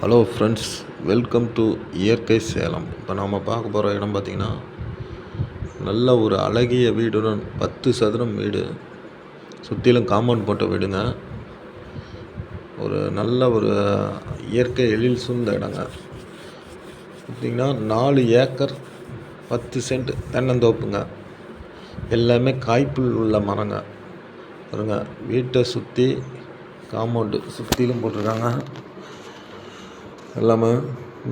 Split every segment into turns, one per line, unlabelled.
Hello friends, welcome to இயற்கை சேலம். இப்போ நாம் பார்க்க போகிற இடம் பார்த்திங்கன்னா, நல்ல ஒரு அழகிய வீடுடன் 10 சதுரம் வீடு, சுற்றிலும் காம்பவுண்ட் போட்ட வீடுங்க. ஒரு நல்ல ஒரு இயற்கை எழில் சூழ்ந்த இடங்க. பார்த்திங்கன்னா 4 ஏக்கர் 10 சென்ட் தென்னந்தோப்புங்க. எல்லாமே காய்ப்புல் உள்ள மரங்க. பாருங்க, வீட்டை சுற்றி காம்பவுண்டு சுற்றிலும் போட்டிருக்காங்க. எல்லாமே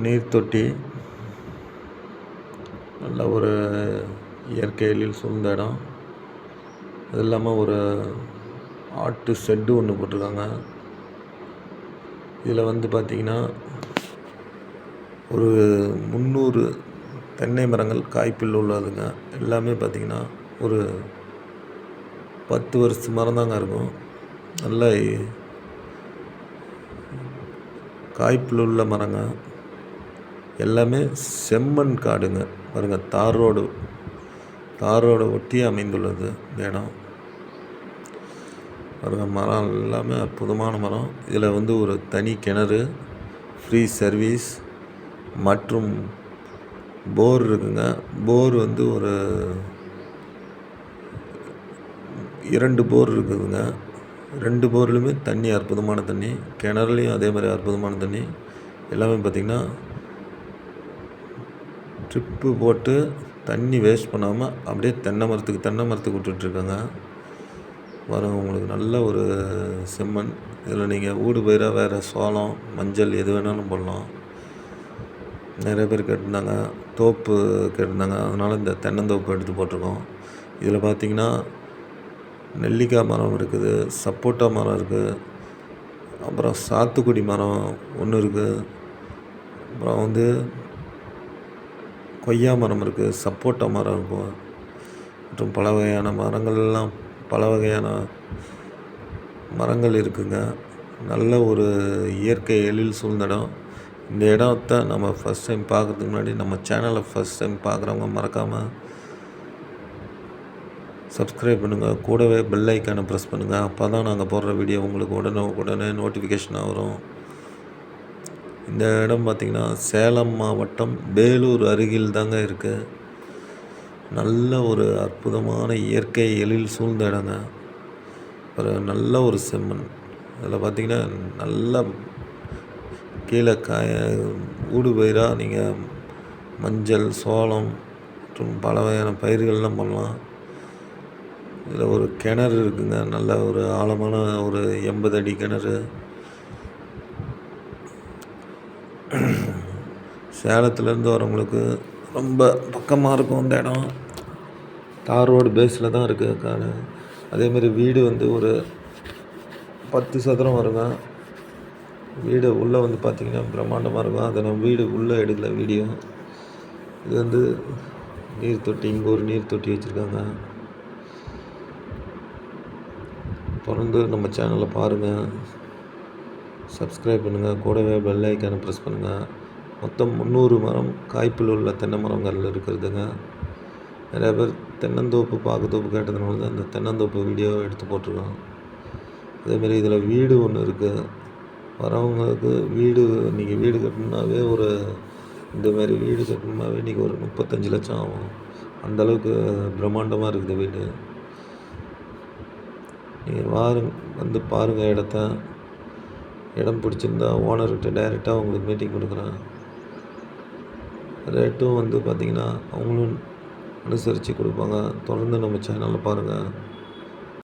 நீர் தொட்டி, நல்ல ஒரு இயற்கை எழில் சூழ்ந்த இடம். அது இல்லாமல் ஒரு ஆட்டு ஷெட்டு ஒன்று போட்டிருக்காங்க. இதில் வந்து பார்த்திங்கன்னா ஒரு 300 தென்னை மரங்கள் காய்ப்பில் உள்ளதுங்க. எல்லாமே பார்த்திங்கன்னா ஒரு 10 வருஷ மரம் தாங்க இருக்கும். நல்ல காய்ப்பில் உள்ள மரங்க. எல்லாமே செம்மண் காடுங்க. பாருங்கள், தாரோடு ஒட்டி அமைந்துள்ளது இந்த இடம். பாருங்கள், மரம் எல்லாமே அற்புதமான மரம். இதில் வந்து ஒரு தனி கிணறு, ஃப்ரீ சர்வீஸ் மற்றும் போர் இருக்குங்க. போர் வந்து ஒரு 2 போர் இருக்குதுங்க. 2 போர்லையுமே தண்ணி அற்புதமான தண்ணி. கிணறுலையும் அதே மாதிரி அற்புதமான தண்ணி. எல்லாமே பார்த்திங்கன்னா ட்ரிப்பு போட்டு தண்ணி வேஸ்ட் பண்ணாமல் அப்படியே தென்னை மரத்துக்கு விட்டுட்ருக்காங்க. வரும் உங்களுக்கு நல்ல ஒரு செம்மண். இதில் நீங்கள் ஊடு பயிராக வேறு சோளம், மஞ்சள் எது வேணாலும் போடலாம். நிறைய பேர் கேட்டிருந்தாங்க, தோப்பு கேட்டிருந்தாங்க. அதனால் இந்த தென்னந்தோப்பு எடுத்து போட்டிருக்கோம். இதில் பார்த்திங்கன்னா நெல்லிக்காய் மரம் இருக்குது, சப்போட்டா மரம் இருக்குது, அப்புறம் சாத்துக்குடி மரம் ஒன்று இருக்குது, அப்புறம் வந்து கொய்யா மரம் இருக்குது, சப்போட்டா மரம் இருக்கும், மற்றும் பல வகையான மரங்கள் இருக்குங்க. நல்ல ஒரு இயற்கை எழில் சூழ்ந்த இடம். இந்த இடத்த நம்ம ஃபஸ்ட் டைம் பார்க்குறதுக்கு முன்னாடி நம்ம சேனலை ஃபஸ்ட் டைம் பார்க்குறவங்க மறக்காமல் சப்ஸ்கிரைப் பண்ணுங்கள். கூடவே பெல் ஐக்கானை ப்ரெஸ் பண்ணுங்கள். அப்போ தான் நாங்கள் போடுற வீடியோ உங்களுக்கு உடனே நோட்டிஃபிகேஷனாக வரும். இந்த இடம் பார்த்திங்கன்னா சேலம் மாவட்டம் வேலூர் அருகில் தாங்க இருக்குது. நல்ல ஒரு அற்புதமான இயற்கை எழில் சூழ்ந்த இடங்க. ஒரு நல்ல ஒரு செம்மண். அதில் பார்த்திங்கன்னா நல்ல கீழே ஊடு பயிராக நீங்கள் மஞ்சள், சோளம் மற்றும் பல வகையான பயிர்கள்லாம் பண்ணலாம். இதில் ஒரு கிணறு இருக்குங்க. நல்ல ஒரு ஆழமான ஒரு 80 அடி கிணறு. சேலத்துலேருந்து வரவங்களுக்கு ரொம்ப பக்கமாக இருக்கும் இந்த இடம். தார் ரோடு பேஸில் தான் இருக்குது காடு. அதேமாதிரி வீடு வந்து ஒரு 10 சதுரம் வருங்க. வீடு உள்ளே வந்து பார்த்திங்கன்னா பிரம்மாண்டமாக இருக்கும். அதை நம்ம வீடு உள்ளே எடுக்கல வீடியோ. இது வந்து நீர் தொட்டி, இங்கே ஒரு நீர் தொட்டி வச்சுருக்காங்க. தொடர்ந்து நம்ம சேனலை பாருங்கள், சப்ஸ்கிரைப் பண்ணுங்கள், கூடவே பெல் ஐக்கானை ப்ரெஸ் பண்ணுங்கள். மொத்தம் 300 மரம் காய்ப்பில் உள்ள தென்னை மரங்கள் இருக்கிறதுங்க. நிறையா பேர் தென்னந்தோப்பு பாக்குத்தோப்பு கேட்டதுனால தான் இந்த தென்னந்தோப்பு வீடியோ எடுத்து போட்டிருக்கோம். அதேமாரி இதில் வீடு ஒன்று இருக்குது. வரவங்களுக்கு நீங்கள் வீடு கட்டணுன்னாவே இந்தமாரி வீடு கட்டணுன்னாவே இன்றைக்கி ஒரு 35 லட்சம் ஆகும். அந்தளவுக்கு பிரம்மாண்டமாக இருக்குது வீடு. நீங்கள் வந்து பாருங்கள் இடத்த. இடம் பிடிச்சிருந்தா ஓனர்கிட்ட டைரெக்டாக உங்களுக்கு மீட்டிங் கொடுக்குறேன். ரேட்டும் வந்து பார்த்திங்கன்னா அவங்களும் அனுசரித்து கொடுப்பாங்க. தொடர்ந்து நம்ம சேனலில் பாருங்கள்.